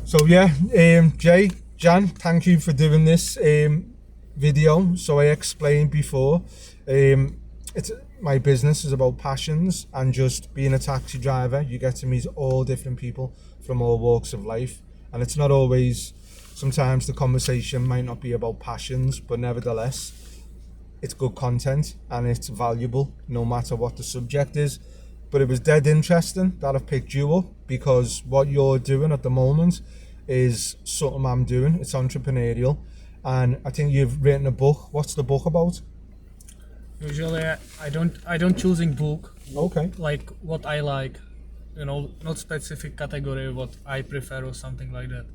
So yeah, Jan, thank you for doing this video. So I explained before, it's my business is about passions, and just being a taxi driver, you get to meet all different people from all walks of life, and it's not always. Sometimes the conversation might not be about passions, but nevertheless, it's good content and it's valuable no matter what the subject is. But it was dead interesting that I've picked you up, because what you're doing at the moment is something I'm doing. It's entrepreneurial, and I think you've written a book. What's the book about? Usually I don't choosing book. Okay. Like what I like, not specific category what I prefer or something like that.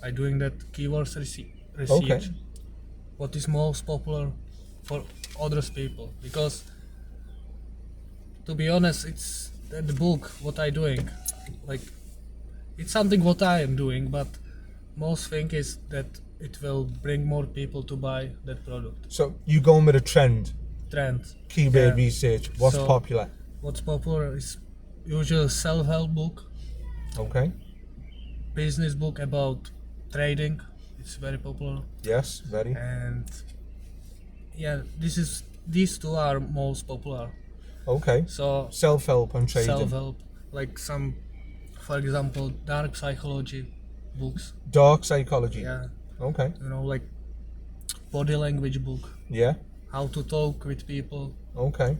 I doing that keywords research. Okay. What is most popular for others people, because to be honest, it's the book what I doing, like it's something what I am doing, but most thing is that it will bring more people to buy that product. So you going with a trend? Keyword Yeah. research. What's So, popular? What's popular is usually self-help book, Okay. business book about trading. It's very popular. Yes, very. And yeah, these two are most popular. Okay. So Self-help and trading. self-help, like some, for example, dark psychology books. Dark psychology. Yeah, Okay. like body language book, Yeah. how to talk with people. Okay.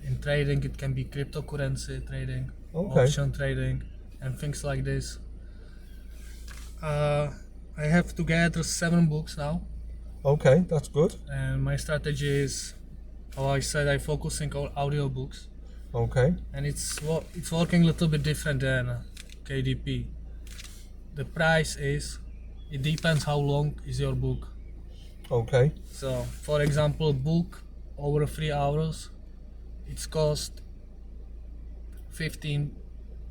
In trading, it can be cryptocurrency trading, Okay. option trading, and things like this. I have together 7 books now, Okay, that's good. and my strategy is, how I said, I'm focusing on audiobooks, Okay. and it's working a little bit different than KDP. The price is, it depends how long is your book. Okay. So, for example, book over 3 hours, it's cost 15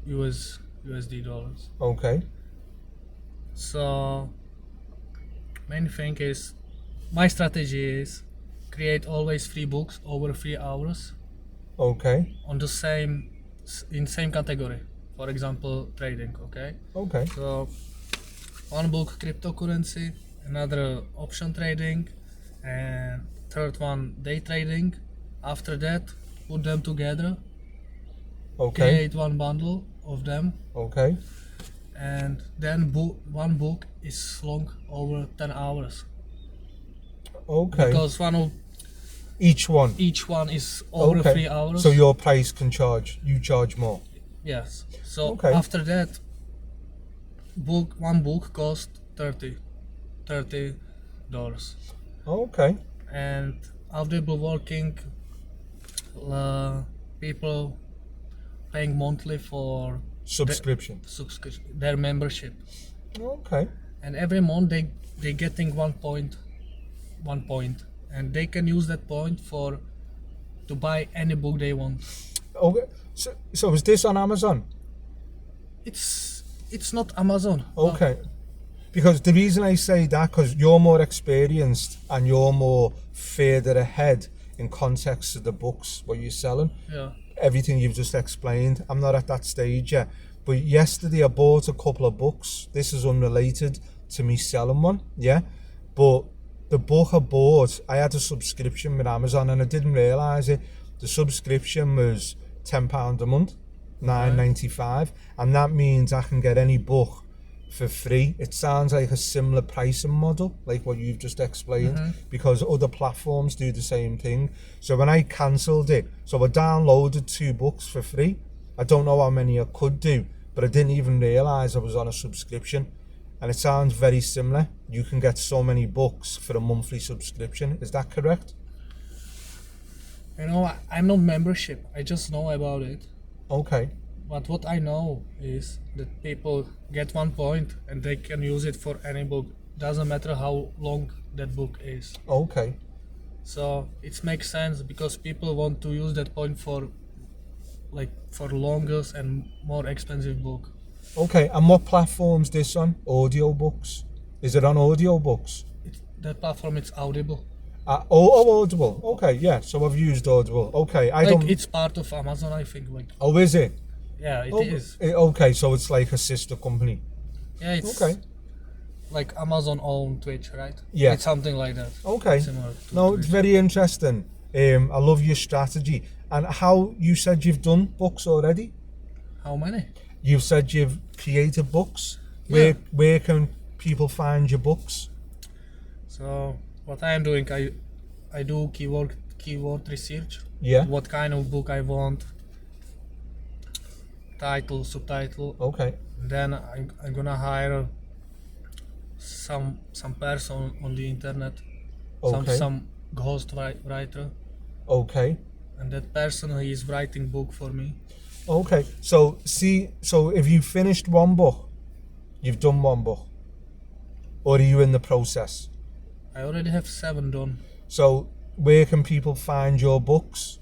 USD dollars. Okay. So, main thing is, my strategy is create always 3 books over 3 hours Okay. on the same category. For example, trading. Okay. Okay. So, one book cryptocurrency, another option trading, and third one day trading. After that, put them together, Okay. create one bundle of them, Okay. and then one book is long over 10 hours. Okay. Because Each one. each one is over Okay. 3 hours. So your price you charge more. Yes. So Okay. after that, one book cost $30. Okay. And Audible working, people paying monthly for Subscription. their membership, Okay. and every month they getting 1 point, and they can use that point to buy any book they want. Okay. So is this on Amazon? It's not Amazon. Okay. Because the reason I say that, because you're more experienced and you're more further ahead in context of the books, what you're selling. Yeah. Everything you've just explained. I'm not at that stage yet. But yesterday I bought a couple of books. This is unrelated to me selling one, yeah? But the book I bought, I had a subscription with Amazon, and I didn't realise it. The subscription was £10 a month, $9.95, and that means I can get any book for free. It sounds like a similar pricing model, like what you've just explained, because other platforms do the same thing. So when I cancelled it, so I downloaded 2 books for free. I don't know how many I could do, but I didn't even realise I was on a subscription. And it sounds very similar. You can get so many books for a monthly subscription. Is that correct? I'm not membership. I just know about it. Okay. But what I know is that people get 1 point and they can use it for any book. Doesn't matter how long that book is. Okay. So it makes sense, because people want to use that point for longest and more expensive book. Okay, and what platform's this on? Audiobooks? Is it on Audiobooks? That platform, it's Audible. Audible. Okay, yeah. So I've used Audible. Okay, It's part of Amazon, I think. Oh, is it? Yeah, it is. Okay, so it's like a sister company. Yeah, it's Okay. like Amazon own Twitch, right? Yeah. It's something like that. Okay. Similar to No, Twitch. it's very interesting. I love your strategy. And how you said you've done books already? How many? You've said you've created books. Yeah. Where can people find your books? So what I am doing, I do keyword research. Yeah. What kind of book I want, title, subtitle. Okay. Then I'm gonna hire some person on the internet, Okay. some ghostwriter, Okay. and that person he is writing book for me. Okay. So if you finished one book, you've done one book, or are you in the process? I already have 7 done. So where can people find your books?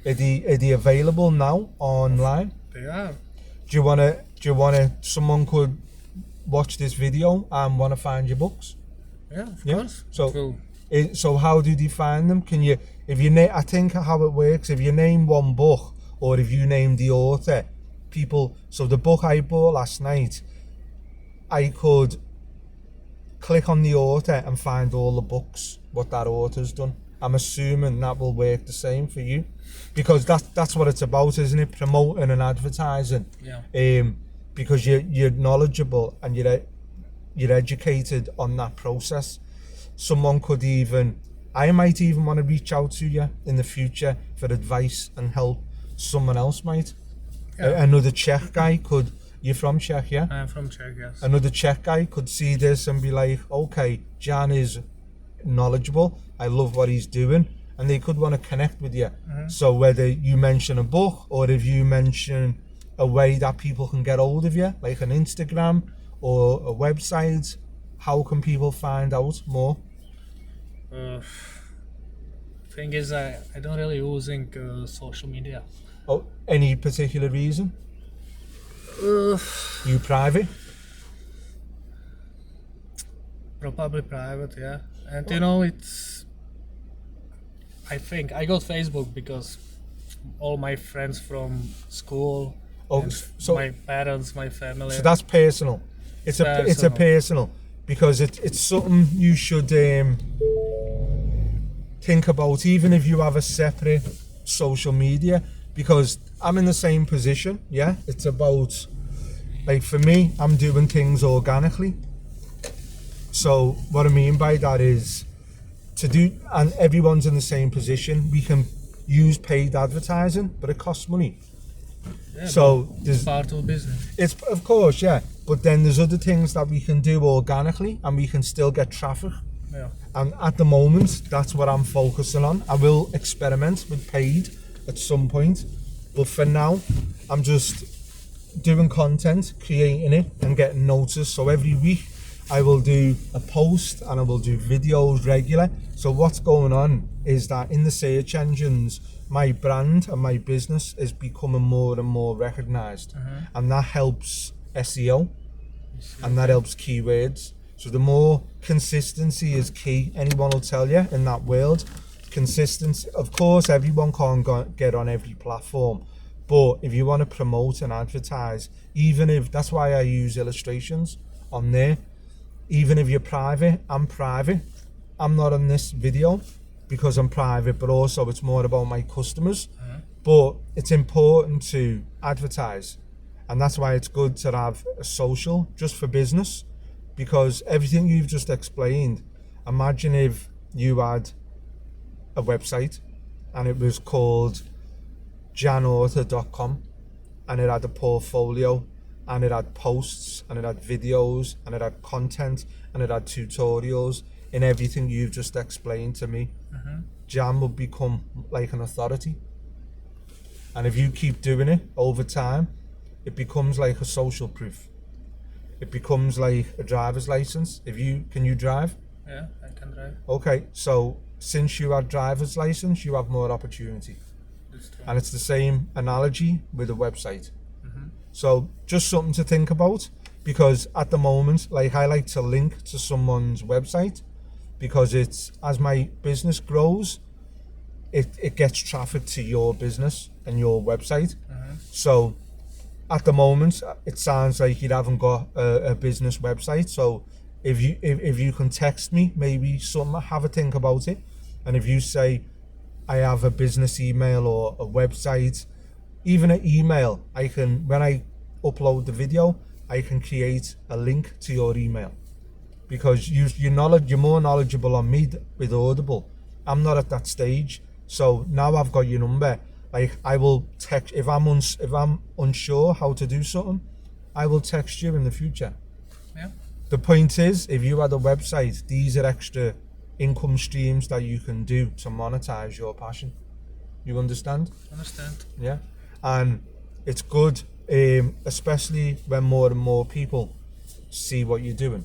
Are they available now online? They are. Do you wanna someone could watch this video and wanna find your books? Yeah, of Yeah. course. So- It will. So how do they find them? Can you, if you name, I think how it works, if you name one book or if you name the author, people, so the book I bought last night, I could click on the author and find all the books, what that author's done. I'm assuming that will work the same for you, because that's what it's about, isn't it? Promoting and advertising. Yeah. Because you're knowledgeable and you're educated on that process. Someone could even, I might even want to reach out to you in the future for advice and help. Someone else might. Yeah. Another Czech guy could, you're from Czech, yeah? I am from Czech, yes. Another Czech guy could see this and be like, okay, Jan is knowledgeable, I love what he's doing, and they could want to connect with you. So whether you mention a book or if you mention a way that people can get hold of you, like an Instagram or a website, how can people find out more? Thing is, I don't really using social media. Oh, any particular reason? Uh, You private? Probably private, yeah. And you know, it's. I think I got Facebook because all my friends from school, Oh, and so my parents, my family. so that's personal. It's a personal, because it's something you should think about, even if you have a separate social media, because I'm in the same position. Yeah, it's about, like, for me, I'm doing things organically. So what I mean by that is to do, and everyone's in the same position. We can use paid advertising, but it costs money. Yeah, So but there's it's part of business. It's, of course, yeah, but then there's other things that we can do organically and we can still get traffic. Yeah. And at the moment, that's what I'm focusing on. I will experiment with paid at some point, but for now, I'm just doing content, creating it and getting noticed. So every week I will do a post and I will do videos regular. So what's going on is that in the search engines, my brand and my business is becoming more and more recognized, and that helps SEO and that helps keywords. So the more consistency is key. Anyone will tell you in that world, consistency. Of course, everyone can't get on every platform, but if you want to promote and advertise, even if, that's why I use illustrations on there. Even if you're private, I'm private. I'm not on this video because I'm private, but also it's more about my customers. But it's important to advertise, and that's why it's good to have a social just for business, because everything you've just explained, imagine if you had a website and it was called janauthor.com and it had a portfolio and it had posts and it had videos and it had content and it had tutorials in everything you've just explained to me. Jan would become like an authority, and if you keep doing it over time, it becomes like a social proof. It becomes like a driver's license. Can you drive? Yeah, I can drive. Okay, so since you have driver's license, you have more opportunity. That's true. And it's the same analogy with a website. So just something to think about, because at the moment, like, I like to link to someone's website, because it's, as my business grows, it gets traffic to your business and your website. So at the moment, it sounds like you haven't got a business website. So if you can text me, maybe have a think about it. And if you say, I have a business email or a website, even an email, I can, when I upload the video, I can create a link to your email, because you're more knowledgeable on me with Audible. I'm not at that stage. So now I've got your number. Like, I will text if I'm unsure how to do something, I will text you in the future. Yeah. The point is, if you had a website, these are extra income streams that you can do to monetize your passion. You understand? Understand. Yeah. And it's good, especially when more and more people see what you're doing.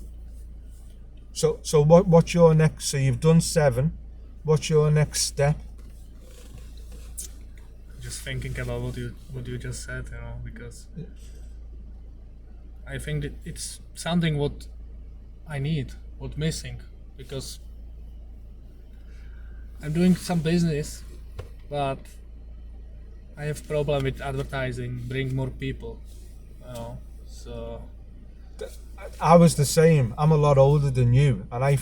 So what's your next? So you've done 7. What's your next step? Just thinking about what you just said, because I think that it's something what I need, what missing, because I'm doing some business, but I have problem with advertising, bring more people, so. I was the same. I'm a lot older than you, and I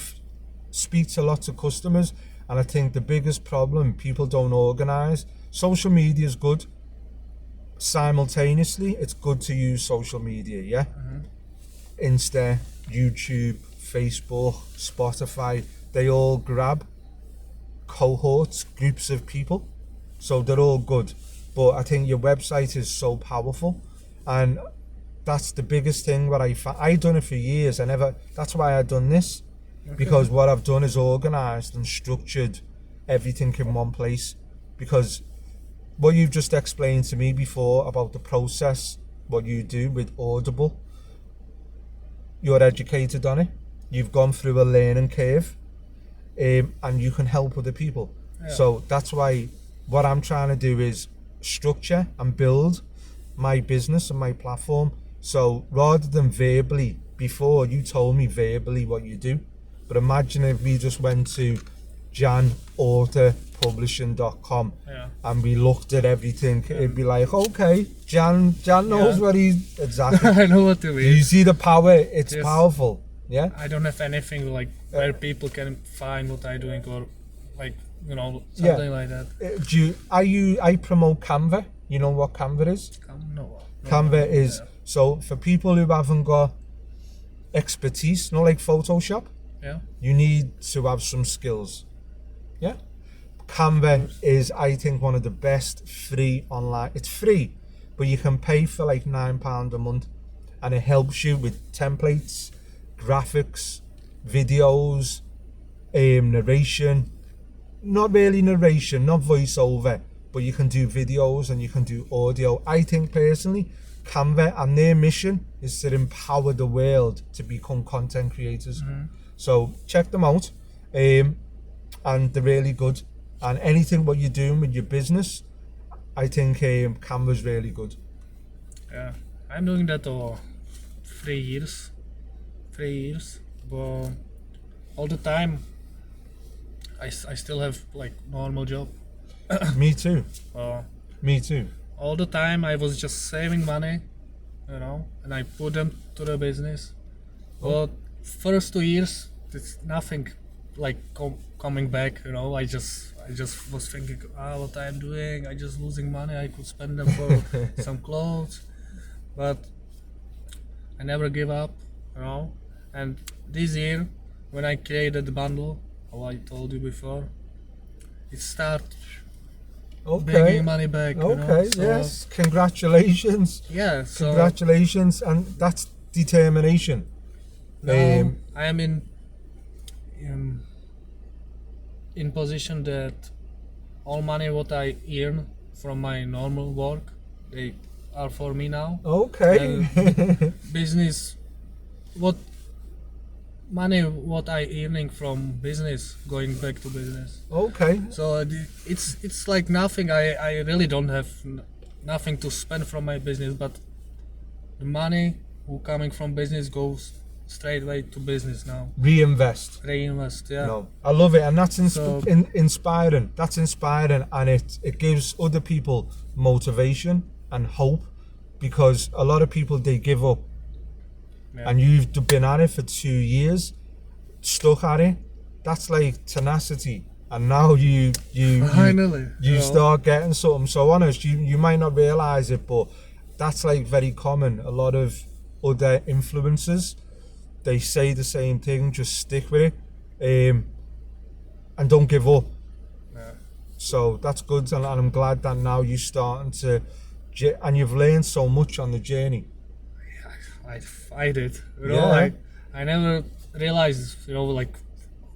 speak to lots of customers, and I think the biggest problem, people don't organize. Social media is good. Simultaneously, it's good to use social media, yeah? Insta, YouTube, Facebook, Spotify, they all grab cohorts, groups of people, so they're all good. But I think your website is so powerful, and that's the biggest thing. What I've done it for years. That's why I've done this, because what I've done is organized and structured everything in one place. Because what you've just explained to me before about the process, what you do with Audible, you're educated on it. You've gone through a learning curve, and you can help other people. Yeah. So that's why what I'm trying to do is structure and build my business and my platform. So rather than verbally, before you told me verbally what you do, but imagine if we just went to janauthorpublishing.com and we looked at everything, it'd be like, okay, Jan knows what he's exactly. I know what you mean. You see the power? It's powerful. Yeah. I don't have anything like where people can find what I'm doing, or like something like that. I promote Canva. You know what Canva is? No. Canva is so for people who haven't got expertise, like Photoshop. Yeah. You need to have some skills. Yeah. Canva is, I think, one of the best free online. It's free, but you can pay for like £9 a month, and it helps you with templates, graphics, videos, narration. Not really narration, not voiceover, but you can do videos and you can do audio. I think personally, Canva and their mission is to empower the world to become content creators. So check them out, and they're really good. And anything what you're doing with your business, I think Canva's really good. Yeah, I'm doing that for 3 years, but all the time I still have like normal job. Me too. Me too. All the time I was just saving money, and I put them to the business. But first 2 years, it's nothing like coming back. I just was thinking, what I'm doing, I just losing money. I could spend them for some clothes, but I never give up. And this year, when I created the bundle, how I told you before, it started bringing money back. Yes, congratulations. Yeah, so congratulations, and that's determination. Now I am in position that all money what I earn from my normal work, they are for me now. Okay. Business, what I earning from business going back to business. Okay. So it's like nothing. I really don't have nothing to spend from my business, but the money who coming from business goes straight away to business now. Reinvest, yeah. No, I love it, and that's inspiring. That's inspiring, and it gives other people motivation and hope because a lot of people, they give up. Yeah. And you've been at it for 2 years, stuck at it. That's like tenacity. And now you Finally, start getting something. So honest, you might not realize it, but that's like very common. A lot of other influencers, they say the same thing, just stick with it, and don't give up. Yeah. So that's good, and I'm glad that now you're starting to, and you've learned so much on the journey. I did. Yeah. I never realized, like,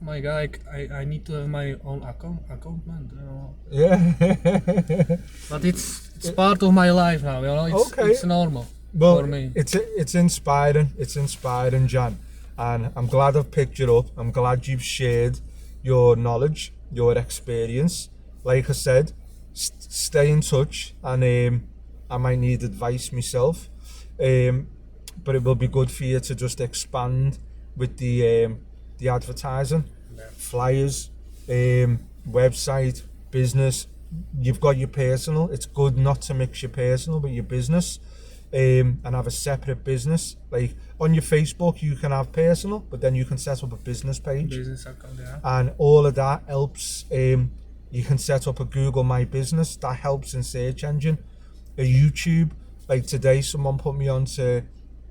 oh my god, I need to have my own accountant, Yeah. But it's part of my life now, it's normal for me. It's inspiring. It's inspiring, Jan, and I'm glad I've picked you up. I'm glad you've shared your knowledge, your experience. Like I said, stay in touch, and I might need advice myself. But it will be good for you to just expand with the advertising, flyers, website, business. You've got your personal. It's good not to mix your personal with your business, and have a separate business. Like on your Facebook, you can have personal, but then you can set up a business page. Business account, yeah. And all of that helps. You can set up a Google My Business. That helps in search engine. A YouTube. Like today, someone put me onto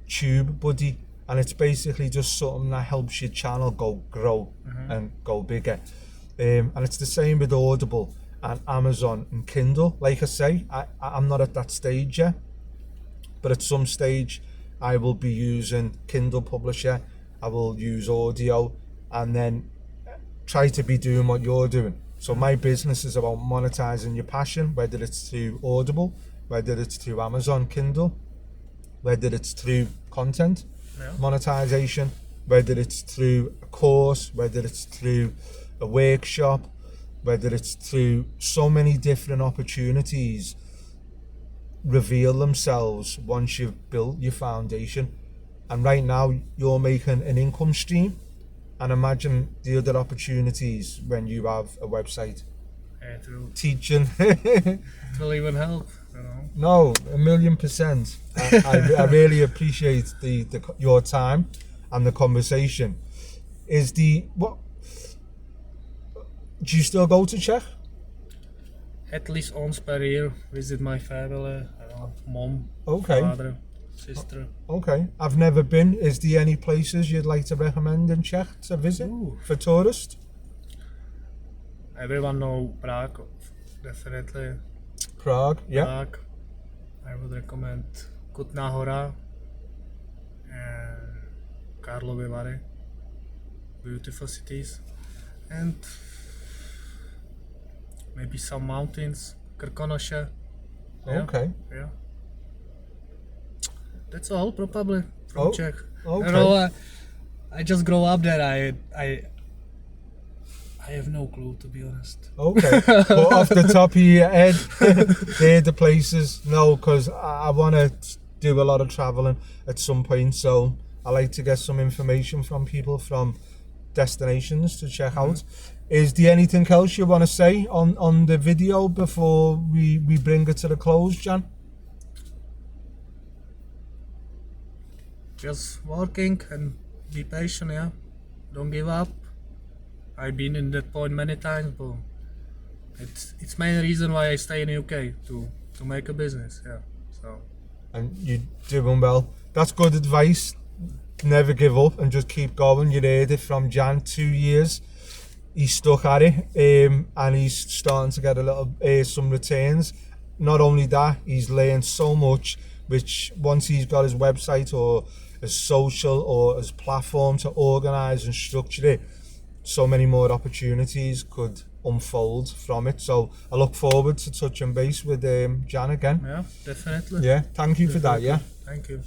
Tube Buddy, and it's basically just something that helps your channel grow and go bigger. And it's the same with Audible and Amazon and Kindle. Like I say, I'm not at that stage yet, but at some stage I will be using Kindle Publisher, I will use audio, and then try to be doing what you're doing. So my business is about monetizing your passion, whether it's through Audible, whether it's through Amazon Kindle, whether it's through content monetization, whether it's through a course, whether it's through a workshop, whether it's through so many different opportunities reveal themselves once you've built your foundation. And right now you're making an income stream, and imagine the other opportunities when you have a website. Teaching. It will even help, No, 1,000,000%. I really appreciate your time and the conversation. Do you still go to Czech? At least once per year, visit my family, mom, Okay. father, sister. Okay, I've never been. Is there any places you'd like to recommend in Czech to visit for tourists? Everyone know Prague, definitely. Prague, yeah. Prague. I would recommend Kutná Hora and Karlovy Vary, beautiful cities, and maybe some mountains, Krkonoše. Okay. Yeah. That's all probably from Czech. Okay. I just grow up there. I have no clue, to be honest. Okay, but off the top of your head, they're the places. No, because I want to do a lot of traveling at some point, so I like to get some information from people from destinations to check out. Is there anything else you want to say on the video before we bring it to the close, Jan? Just working and be patient, yeah. Don't give up. I've been in that point many times, but it's main reason why I stay in the UK to make a business, yeah. So. And you're doing well. That's good advice. Never give up and just keep going. You heard it from Jan. 2 years, he's stuck at it, and he's starting to get a little some returns. Not only that, he's learned so much, which once he's got his website or his social or his platform to organise and structure it, so many more opportunities could unfold from it. So I look forward to touching base with Jan again. Yeah, definitely. Yeah, thank you for that. Yeah. Thank you.